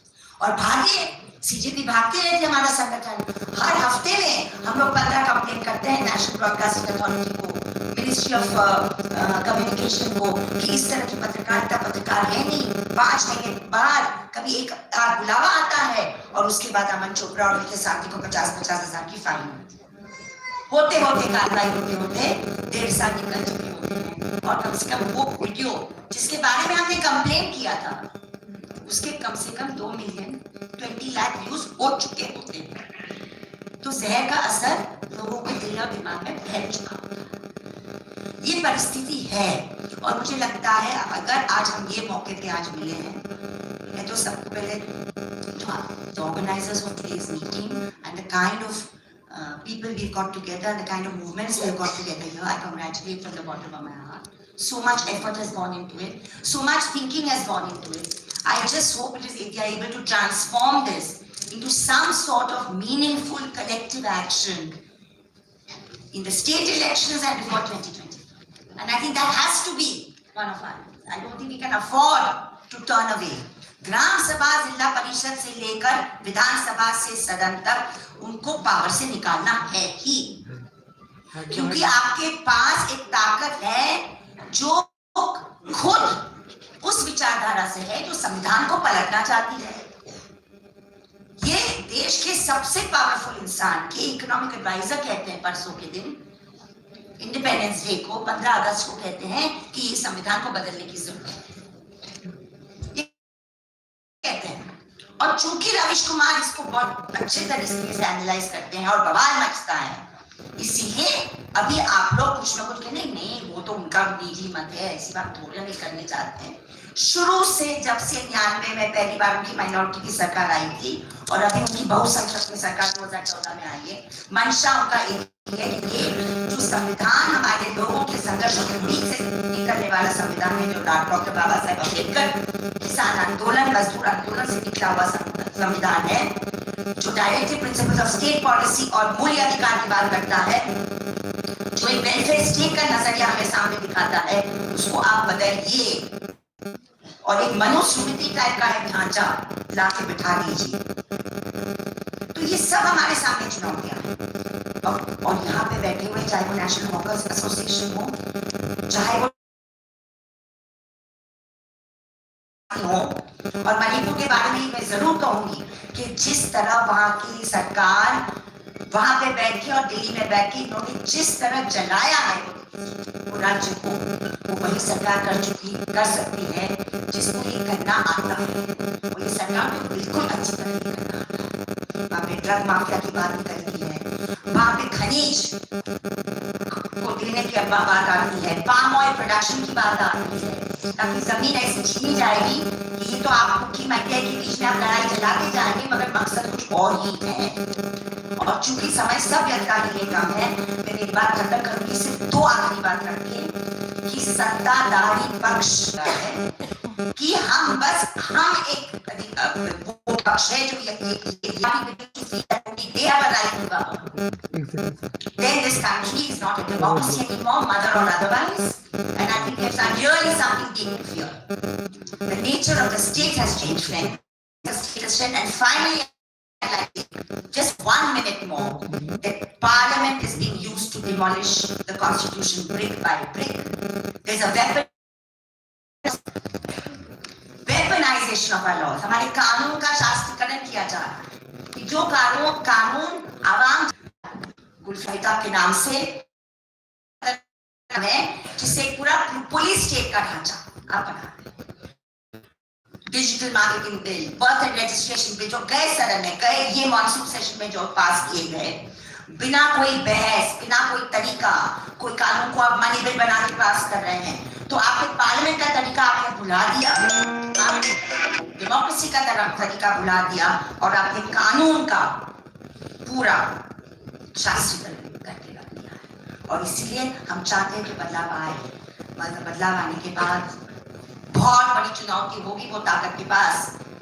और भाग्य सीजेपी भागते रहते हमारा संगठन, हर हफ्ते में हम लोग 15 कंप्लेन करते हैं नेशनल ब्रॉडकास्टिंग अथॉरिटी को, मिनिस्ट्री ऑफ कम्युनिकेशन को कि इस तरह की पत्रकार है नहीं। 5 महीने बाद कभी एक बुलावा आता है और उसके बाद अमन चोपड़ा और उनके साथी को 50-50 हजार की फाइन होते कार्रवाई होते 1.5 साल निकल चुके होते हैं। और कम से कम वो वीडियो जिसके बारे में हमने कंप्लेन किया था उसके कम से कम 2 मिलियन 20 लाख व्यूज हो चुके होते हैं। तो जहर का असर लोगों के दिल और दिमाग में फैल चुका होता। ये परिस्थिति है और मुझे लगता है अगर आज हम ये मौके पे आज मिले हैं, मैं तो सबसे पहले the organizers of today's meeting and the kind of people we've got together and the kind of movements we've got together here, I congratulate from the bottom of my heart. So much effort has gone into it, so much thinking has gone into it. I just hope they are able to transform this into some sort of meaningful collective action in the state elections and before 2020. And I think that has to be one of our. I don't think we can afford to turn away. ग्राम सभा जिला परिषद से लेकर विधानसभा से सदन तक उनको पावर से निकालना है ही, क्योंकि आपके पास एक ताकत है जो खुद उस विचारधारा से है जो संविधान को पलटना चाहती है। ये देश के सबसे पावरफुल इंसान के इकोनॉमिक एडवाइजर कहते हैं परसों के दिन इंडिपेंडेंस डे को 15 अगस्त को कहते हैं कि ये संविधान को बदलने की जरूरत है, ये कहते हैं। और चूंकि रविश कुमार इसको बहुत अच्छे तरीके से एनालाइज करते हैं और बवाल मचता है, इसीलिए अभी आप लोग कुछ ना कुछ कहने नहीं वो तो उनका निजी मत है, ऐसी बात थोड़ी नहीं करने चाहते हैं। शुरू से जब से 99 में पहली बार उनकी माइनॉरिटी की सरकार आई थी और अभी उनकी बहुसंख्यक की सरकार 2014 में आई है, मंशा उनका एक है कि जो संविधान हमारे लोगों के संघर्षों के बीच से निकलने वाला संविधान है, जो डॉक्टर बाबा साहेब अम्बेडकर किसान आंदोलन, मजदूर आंदोलन से निकला हुआ संविधान है, जो directive principles of state policy और मूल्य अधिकार की बात करता है, जो एक वेलफेयर स्टेट का नजरिया हमें सामने दिखाता है, उसको आप बदलिए और एक मनुस्मृति टाइप का एक ढांचा ला के बिठा दीजिए। तो ये सब हमारे सामने चुनौतियां हैं। और यहाँ पे बैठे हुए, चाहे वो नेशनल हॉकर्स एसोसिएशन हो, चाहे वो हो, और मणिपुर के बारे में मैं जरूर कहूंगी कि जिस तरह वहां की सरकार वहां पे बैठी और दिल्ली में बैठी, इन्होंने जिस तरह जलाया है वो राज्य को, वो वही सरकार कर सकती है जिसको ये करना आता है। और ये सरकार को बिल्कुल अच्छी तरह नहीं करना आता। वहां पे ड्रग माफिया की बात निकलती है, वहां पे खनिज को देने की बात आती है, पाम ऑयल प्रोडक्शन की बात आती है, ताकि जमीन ऐसी छीनी जाएगी कि ये तो आप मुख्य महिला के बीच में आप लड़ाई चलाते जाएंगे, मगर मकसद कुछ और ही है। और चूंकि समय सब जनता के लिए कम है, मैं एक बात खत्म करूंगी, सिर्फ दो आखिरी बात करके कि सत्ताधारी पक्ष है कि हम एक वो पक्ष है जो then this country is not a democracy anymore, mother or otherwise, and I think there's really something being feared. The nature of the state has changed, friend. The state has changed, and finally, just 1 minute more, that parliament is being used to demolish the constitution brick by brick. There's a weaponization of our laws. हमारे कानून का शास्त्रीकरण किया जा रहा है कि जो कानून आवाम गुलफाइदा के नाम से है, जिससे पूरा पुलिस स्टेट का ढांचा आप बना रहे। Digital marketing bill, birth and registration bill जो गए सदन में, गए ये मॉनसून सेशन में जो पास किए गए, बिना कोई बहस, बिना कोई तरीका, कोई कानून को आप मनी बिल बना के पास कर रहे हैं। तो आपने पार्लियामेंट का तरीका आपने भुला दिया, आपने डेमोक्रेसी का तरीका भुला दिया, और आपने कानून का पूरा शास्त्रीकरण करके रख दिया है। और इसीलिए हम चाहते हैं कि बदलाव आए। बदलाव आने के बाद बहुत बड़ी चुनौती होगी वो ताकत के पास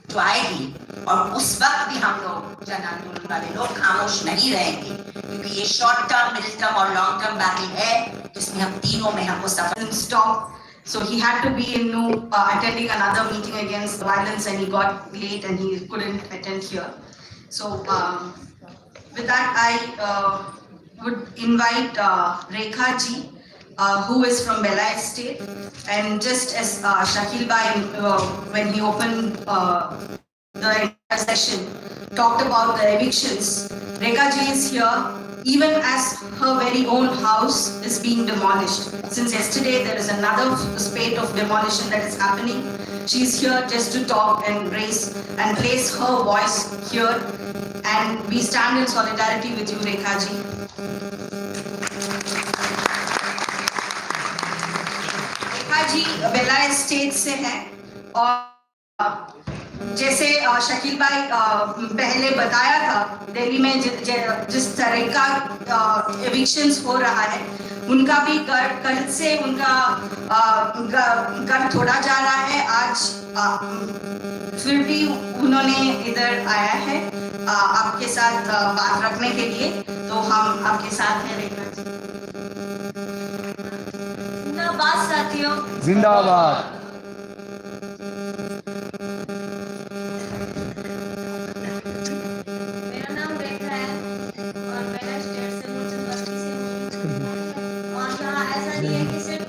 जो आएगी, और उस वक्त भी हम लोग जन आंदोलन वाले लोग खामोश नहीं रहेंगे, क्योंकि ये शॉर्ट टर्म, मिडिल टर्म और लॉन्ग टर्म बैटल है, जिसमें हम तीनों में हमको सफल Stop. So he had to be in attending another meeting against violence, and he got late and he couldn't attend here. So with that, I would invite Rekha ji, who is from Belay State, and just as Shakil Bhai, when he opened the session, talked about the evictions. Rekha ji is here, even as her very own house is being demolished. Since yesterday, there is another spate of demolition that is happening. She is here just to talk and raise and place her voice here, and we stand in solidarity with you, Rekha ji. Rekha ji बेलाय स्टेट से है, और जैसे शकील भाई पहले बताया था, दिल्ली में जिस तरह का एविक्शंस हो रहा है, उनका भी कल से उनका घर छोड़ा जा रहा है। आज फिर भी उन्होंने इधर आया है आपके साथ बात रखने के लिए, तो हम आपके साथ हैं रेखा जी। जिंदाबाद साथियों, जिंदाबाद। मेरा नाम रेखा है और मैं स्टेट से यूनिवर्सिटी से हूँ। और यहाँ ऐसा नहीं है कि सिर्फ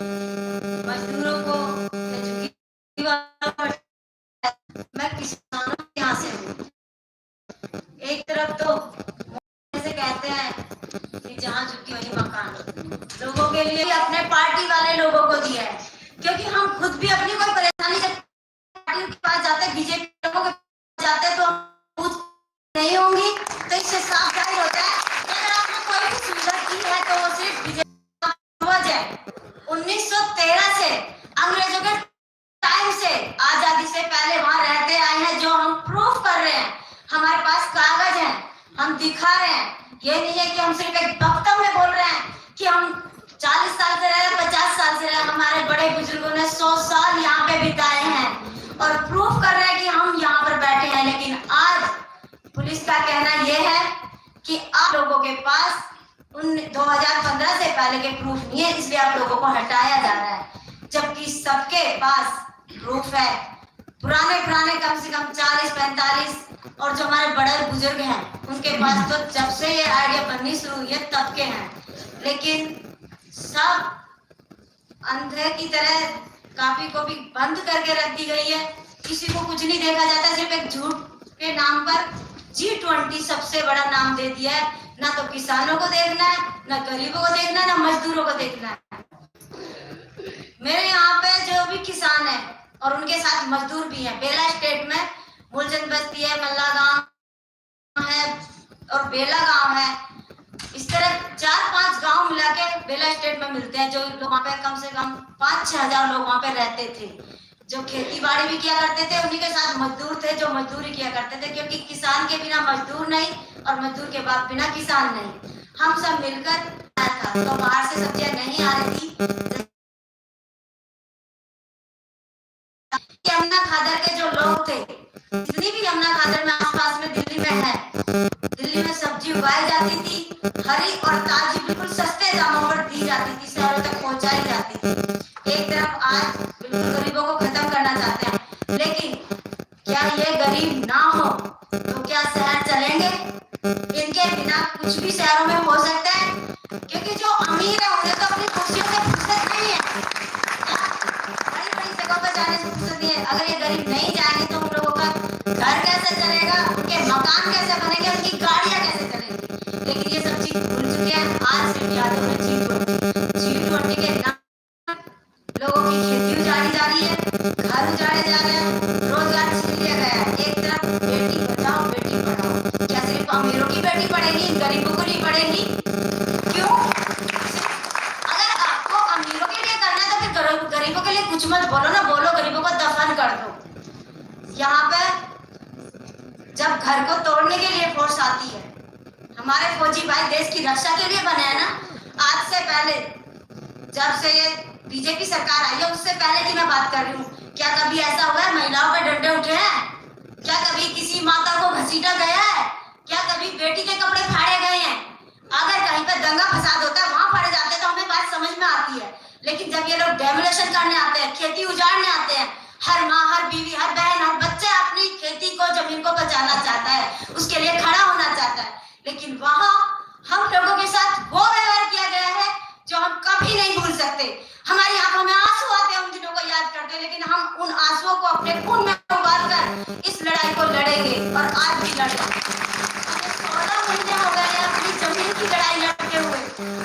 मजदूरों को मैं किसानों के यहाँ से हूँ। एक तरफ तो जैसे कहते हैं कि जहाँ झुकी वही मकान, लोगों के लिए अपने पार्टी वाले लोगों को दिया है, क्योंकि हम खुद भी अपनी कोई परेशानी जब पार्टी के पास जाते हैं, बीजेपी लोगों के पास जाते हैं, तो हम नहीं होंगी। तो इससे साफ जाहिर होता है अगर आपने कोई भी सुविधा की है तो वो सिर्फ बीजेपी है। 1913 से अंग्रेजों के टाइम से, आजादी से पहले वहां रहते आए हैं, जो हम प्रूफ कर रहे हैं, हमारे पास कागज है, हम दिखा रहे हैं। ये नहीं है कि हम सिर्फ एक वक्तव्य में बोल रहे हैं कि हम 40 साल से रहे, 50 साल से रहे, हमारे बड़े बुजुर्गों ने 100 साल यहाँ पे बिताए हैं और प्रूफ कर रहे हैं कि हम यहाँ पर बैठे हैं। लेकिन आज पुलिस का कहना यह है कि आप लोगों के पास उन 2015 से पहले के प्रूफ नहीं है, इसलिए आप लोगों को हटाया जा रहा है, जबकि सबके पास प्रूफ है। पुराने कम से कम 40-45 और जो हमारे बड़े बुजुर्ग हैं उनके पास तो जब से ये आइडिया बननी शुरू हुई है तब के हैं। लेकिन सब अंधे की तरह कापी को भी बंद करके रख दी गई है, किसी को कुछ नहीं देखा जाता, सिर्फ एक झूठ के नाम पर G20 सबसे बड़ा नाम दे दिया है। ना तो किसानों को देखना है, ना गरीबों को देखना है, ना मजदूरों को देखना है। मेरे यहाँ पे जो भी किसान है और उनके साथ मजदूर भी हैं, बेला स्टेट में मूलचंद बस्ती है, मल्ला गांव है और बेला गांव है, इस तरह 4-5 गांव मिला के बेला स्टेट में मिलते हैं। जो लोग वहाँ पे कम से कम 5-6 हजार लोग वहाँ पे रहते थे, जो खेती बाड़ी भी किया करते थे, उन्हीं के साथ मजदूर थे जो मजदूरी किया करते थे, क्योंकि किसान के बिना मजदूर नहीं और मजदूर के बाद बिना किसान नहीं। हम सब मिलकर आया था, तो बाहर से सब्जियां नहीं आ रही थी। यमुना खादर के जो लोग थे, जितनी भी यमुना खादर में आसपास में दिल्ली में है, दिल्ली में सब्जी उगाई जाती थी, हरी और ताजी बिल्कुल सस्ते दामों पर दी जाती थी, शहरों तक पहुंचाई जाती थी। एक तरफ आज बिल्कुल गरीबों को खत्म करना चाहते हैं, लेकिन क्या ये गरीब ना हो तो क्या शहर चलेंगे? इनके बिना कुछ भी शहरों में हो सकता है, क्योंकि जो अमीर है उन्हें तो अपनी खुशियों से फुर्सत नहीं है, बड़ी जगहों पर जाने से फुर्सत नहीं है। अगर ये गरीब नहीं जाएंगे तो उन लोगों का घर कैसे चलेगा, उनके मकान कैसे बनेंगे, उनकी गाड़ियां कैसे चलेंगी? लेकिन ये सब चीज भूल चुके हैं। आज सिर्फ याद है G20 के नाम लोगों की खेती उजाड़ी जा रही है, घर उजाड़े जा रहे हैं, रोजगार छीन लिया गया है। एक तरफ बेटी बचाओ बेटी पढ़ाओ, क्या सिर्फ अमीरों की बेटी पढ़ेगी, गरीबों को नहीं पढ़ेगी? क्यों? अगर आपको अमीरों के लिए करना है तो फिर गरीबों के लिए कुछ मत बोलो ना, बोलो गरीबों को दफन कर दो। यहाँ पे जब घर को तोड़ने के लिए फोर्स आती है, हमारे फौजी भाई देश की रक्षा के लिए बने हैं ना। आज से पहले जब से ये बीजेपी सरकार आई है उससे पहले की मैं बात कर रही हूँ, क्या कभी ऐसा हुआ है महिलाओं पे डंडे उठे हैं? क्या कभी किसी माता को घसीटा गया है? क्या कभी बेटी के कपड़े फाड़े गए हैं? अगर कहीं पर दंगा फसाद होता है वहां फाड़े जाते हैं तो हमें बात समझ में आती है, लेकिन जब ये लोग डेमोलेशन करने आते हैं, खेती उजाड़ने आते हैं, हर माँ, हर बीवी, हर बहन, हर बच्चा अपनी खेती को, जमीन को बचाना चाहता है, उसके लिए खड़ा होना चाहता है, लेकिन वहां हम लोगों के साथ वो व्यवहार किया गया है जो हम कभी नहीं भूल सकते। हमारी आंखों में आंसू आते हैं उन दिनों को याद करके, लेकिन हम उन आंसुओं को अपने खून में उबाल कर इस लड़ाई को लड़ेंगे और आज भी लड़ेंगे। 16 महीने हो गए हैं अपनी जमीन की लड़ाई लड़ते हुए,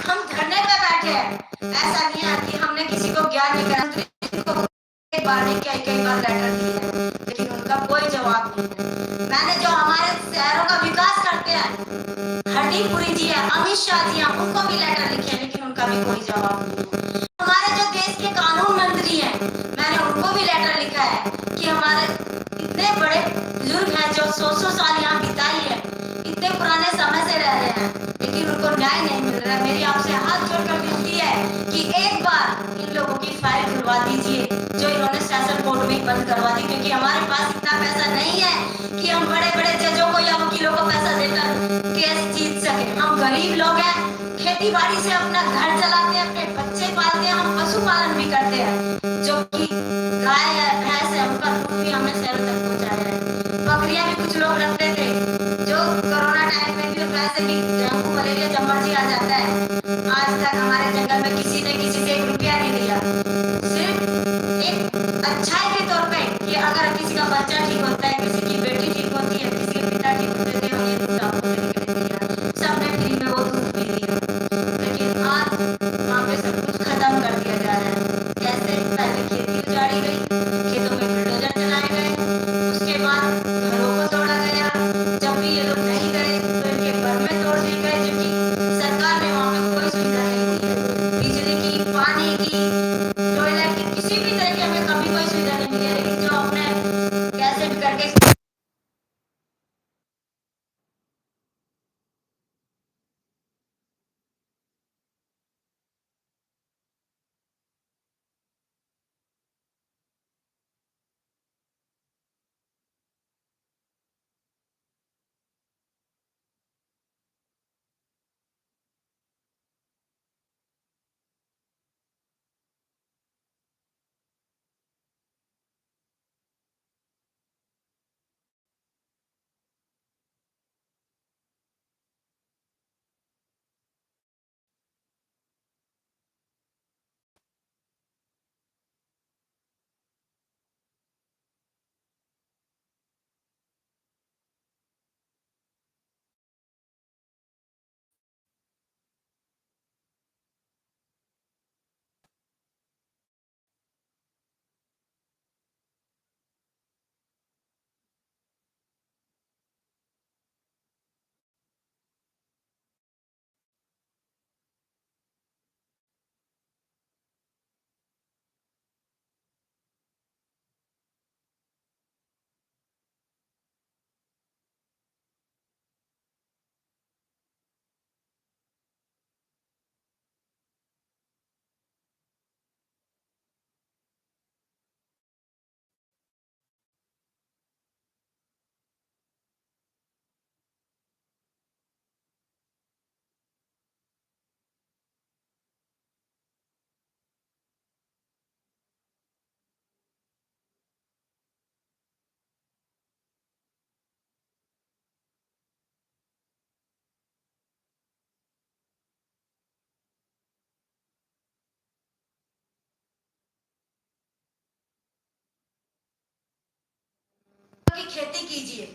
हम धरने पे बैठे हैं। ऐसा नहीं है कि हमने किसी को ज्ञान नहीं करा, एक बार नहीं कई बार लेटर दिए हैं, लेकिन उनका कोई जवाब नहीं है। मैंने जो हमारे शहरों का विकास करते हैं, हरदीप पुरी जी है, अमित शाह जी हैं, उनको भी लेटर लिखे हैं, लेकिन उनका भी कोई जवाब नहीं है। हमारे जो देश के कानून मंत्री हैं, मैंने उनको भी लेटर लिखा है कि हमारे इतने बड़े बुजुर्ग हैं जो 100 साल यहाँ बिताई है, इतने पुराने समय से रह रहे हैं, लेकिन उनको न्याय नहीं मिल रहा है। मेरी आपसे हाथ जोड़कर विनती है कि एक बार इन लोगों की फाइल खुलवा दीजिए जो इन्होंने सेशन कोर्ट में बंद करवा दी, क्योंकि हमारे पास इतना पैसा नहीं है कि हम बड़े बड़े जजों को या वकीलों को पैसा देकर केस जीत सके। हम गरीब लोग हैं, खेती बाड़ी से अपना घर चलाते हैं, अपने बच्चे पालते हैं, हम पशुपालन भी करते हैं, जो कि गाय है, भैंस है, उनका दूध भी हमने शहरों तक पहुंचाया है। बकरियां भी कुछ लोग रखते थे, जो कोरोना टाइम में भी वैसे भी डेंगू मलेरिया जब मर्जी आ जाता है, आज तक हमारे जंगल में किसी ने किसी से 1 रुपया नहीं लिया, सिर्फ एक अच्छाई के तौर पे कि अगर किसी का बच्चा ठीक होता है, किसी की बेटी ठीक होती है, किसी के पिता ठीक होते थे, और ये दूध आपको देने के लिए दिया, सबने फ्री में वो दूध भी दिया। लेकिन आज वहाँ पे सब कुछ खत्म कर दिया जा रहा है। कैसे? पहले खेती उजाड़ी गई, खेतों में बुलडोजर चलाए गए, उसके बाद घरों को तोड़ा गया, जब भी ये लोग नहीं गए तो इनके घर में तोड़ दिए गए, क्योंकि सरकार ने वहाँ पे कोई सुविधा नहीं दी है, बिजली की, पानी की, टॉयलेट की, किसी भी तरह की हमें कभी कोई सुविधा नहीं मिली है। लेकिन जो हमने कैसे भी करके कीजिए,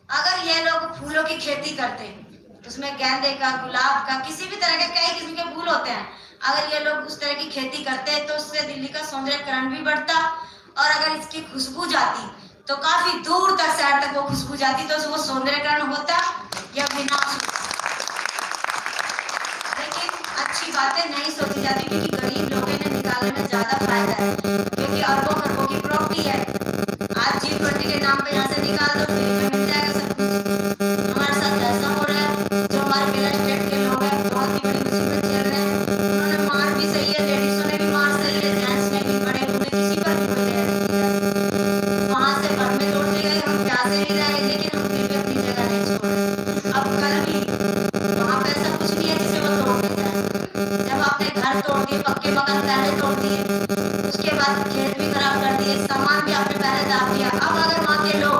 अगर ये लोग फूलों की खेती करते, उसमें गेंदे का, गुलाब का, किसी भी तरह के कई किस्म के फूल होते हैं, अगर ये लोग उस तरह की खेती करते तो उससे दिल्ली का सौंदर्यकरण भी बढ़ता, और अगर इसकी खुशबू जाती तो काफी दूर तक, शहर तक वो खुशबू जाती, तो वो सौंदर्यकरण होता या विनाश होता। लेकिन अच्छी बातें नहीं सोची जाती, क्योंकि गरीब लोग इन्हें निकालने में ज्यादा फायदा है, क्योंकि अरबों खरबों की प्रॉपर्टी है। आज G20 के नाम पे यहाँ से निकाल दो, फ्री में मिल जाएगा सब कुछ। हमारे साथ ऐसा हो रहा है, जो हमारे मेरा स्टेट के लोग हैं बहुत ही बड़ी मुसीबत झेल रहे हैं। उन्होंने मार भी सही है, लेडीजों ने भी मार सही है, जेंट्स ने भी, बड़े बूढ़े, किसी पर भी कोई दया नहीं है। वहां से घर में तोड़ दिए गए, हम प्यासे भी रहे, लेकिन हम फिर भी अपनी जगह नहीं छोड़े। अब कल भी वहां पे ऐसा कुछ नहीं है जिसे वो तोड़ने जाए। जब आपने घर तोड़ दिए, पक्के मकान पहले तोड़ दिए, उसके बाद खेत भी खराब कर दिए, सामान भी आपने पहले दाब दिया। अब अगर वहाँ के लोग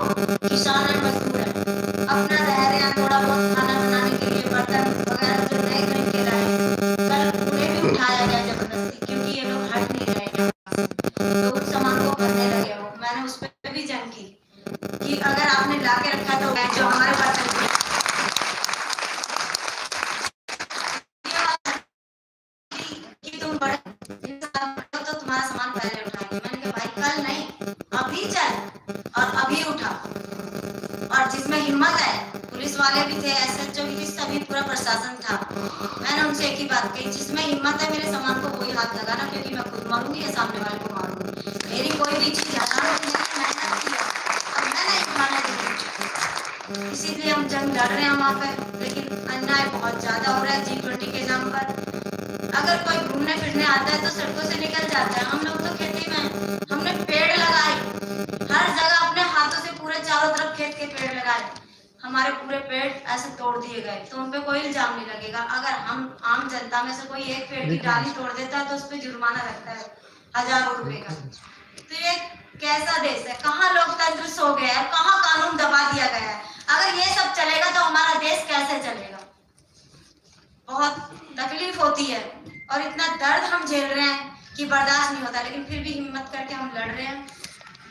किसान है, मजदूर है, अपना रह रहे हैं, थोड़ा बहुत खाना बनाने के लिए बर्तन वगैरह जो नए खरीद के लाए, कल उन्हें भी उठाया गया जबरदस्ती, क्योंकि ये लोग हट नहीं रहे, तो उस सामान को करने लगे हो। मैंने उस पर भी जंग की कि अगर आपने ला के रखा तो जो हमारे पास कि तुम बड़े तो तुम्हारा सामान पहले उठाएंगे। मैंने कहा भाई कल नहीं, अभी चल और अभी उठा। और जिसमें हिम्मत है, पुलिस वाले भी थे, SHO भी थी, सभी पूरा प्रशासन था। मैंने उनसे एक ही बात कही, जिसमें हिम्मत है मेरे सामान को वही हाथ लगाना, क्योंकि मैं खुद मारूंगी या सामने वाले को मारूंगी। मेरी कोई भी चीज हटाने की नहीं, मेहनत की है, अब मैं नहीं उठाने दूंगी। इसीलिए हम जंग लड़ रहे हैं वहाँ पे, लेकिन अन्याय बहुत ज्यादा हो रहा है G20 के नाम पर। अगर कोई घूमने फिरने आता है तो सड़कों से निकल जाता है। हम लोग तो खेती में हैं, हमने पेड़ लगाए, हर जगह अपने हाथों से पूरे चारों तरफ खेत के पेड़ लगाए। हमारे पूरे पेड़ ऐसे तोड़ दिए गए, तो उन पे कोई इल्जाम नहीं लगेगा। अगर हम आम जनता में से कोई एक पेड़ की डाली तोड़ देता है तो उस पर जुर्माना लगता है हजारों रुपए का। तो ये कैसा देश है, कहाँ लोकतंत्र सो गया है, कहाँ कानून दबा दिया गया है। अगर ये सब चलेगा तो हमारा देश कैसे चलेगा। बहुत तकलीफ होती है और इतना दर्द हम झेल रहे हैं कि बर्दाश्त नहीं होता, लेकिन फिर भी हिम्मत करके हम लड़ रहे हैं।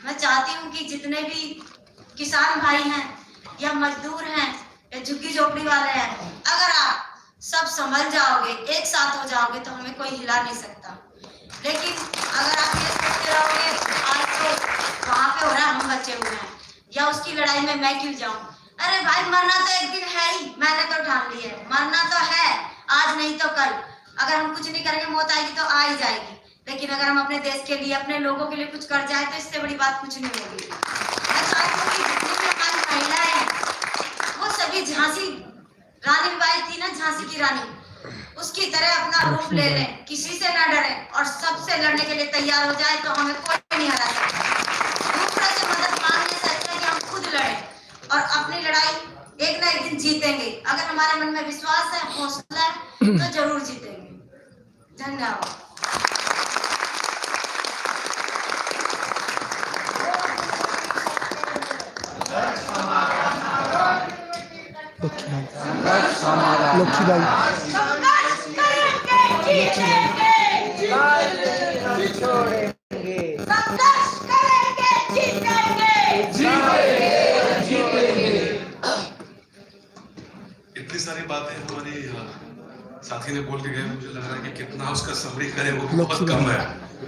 मैं चाहती हूँ कि जितने भी किसान भाई हैं या मजदूर हैं या झुग्गी झोपड़ी वाले हैं, अगर आप सब संभल जाओगे, एक साथ हो जाओगे, तो हमें कोई हिला नहीं सकता। लेकिन अगर आप ये सोचते रहोगे आज तो वहां पे हो रहा है, हम बचे हुए हैं, या उसकी लड़ाई में मैं क्यों जाऊं। अरे भाई मरना तो एक दिन है ही, मैंने तो ठान लिया है, मरना तो है, आज नहीं तो कल। अगर हम कुछ नहीं करेंगे, मौत आएगी तो आ ही जाएगी, लेकिन अगर हम अपने देश के लिए, अपने लोगों के लिए कुछ कर जाए तो इससे बड़ी बात कुछ नहीं होगी। मैं चाहती हूँ कि जितनी भी हमारी महिलाएं हैं, वो सभी झांसी रानी बाई थी ना, झांसी की रानी, उसकी तरह अपना रूप ले लें, किसी से ना डरें और सबसे लड़ने के लिए तैयार हो जाए, तो हमें कोई नहीं हरा सकता। दूसरे से मदद मांगने से अच्छा कि हम खुद लड़ें और अपनी लड़ाई एक ना एक दिन जीतेंगे। अगर हमारे मन में विश्वास है, हौसला है, तो जरूर जीतेंगे। धन्यवाद। इतनी सारी बातें हमारी साथी ने बोल के गए, मुझे लग रहा है कि कितना उसका समरी करें वो बहुत कम है,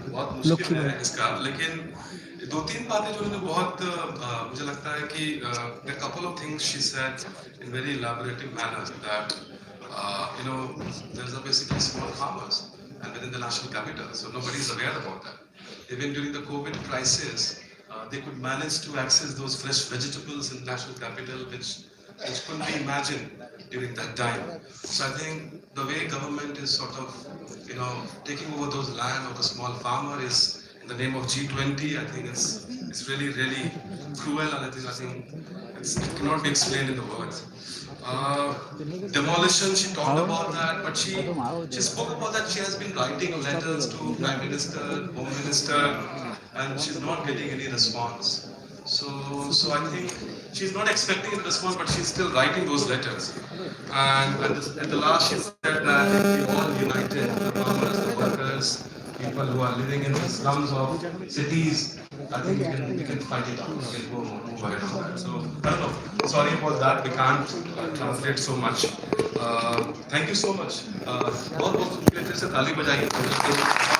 बहुत मुश्किल है इसका। लेकिन दो तीन बातें जो उन्होंने बहुत मुझे लगता है कि a couple of things she said in very elaborative manner that you know there's a basically small farmers and within the national capital, so nobody is aware about that. Even during the COVID crisis, they could manage to access those fresh vegetables in the national capital, which couldn't be imagined during that time. So I think the way government is sort of, you know, taking over those land of the small farmer is in the name of G20. I think it's really cruel, and I think it cannot be explained in the words. Demolition, she talked about that, but she spoke about that she has been writing letters to Prime Minister, Home Minister, and she's not getting any response. So I think she's not expecting a response, but she's still writing those letters. And at the last, she said that if we all united, the farmers, the workers, people who are living in the slums of cities. I think we can fight it out. We can move ahead on that. So I don't know. Sorry about that. We can't translate so much. Thank you so much. बहुत बहुत प्लेटर से ताली बजाइए.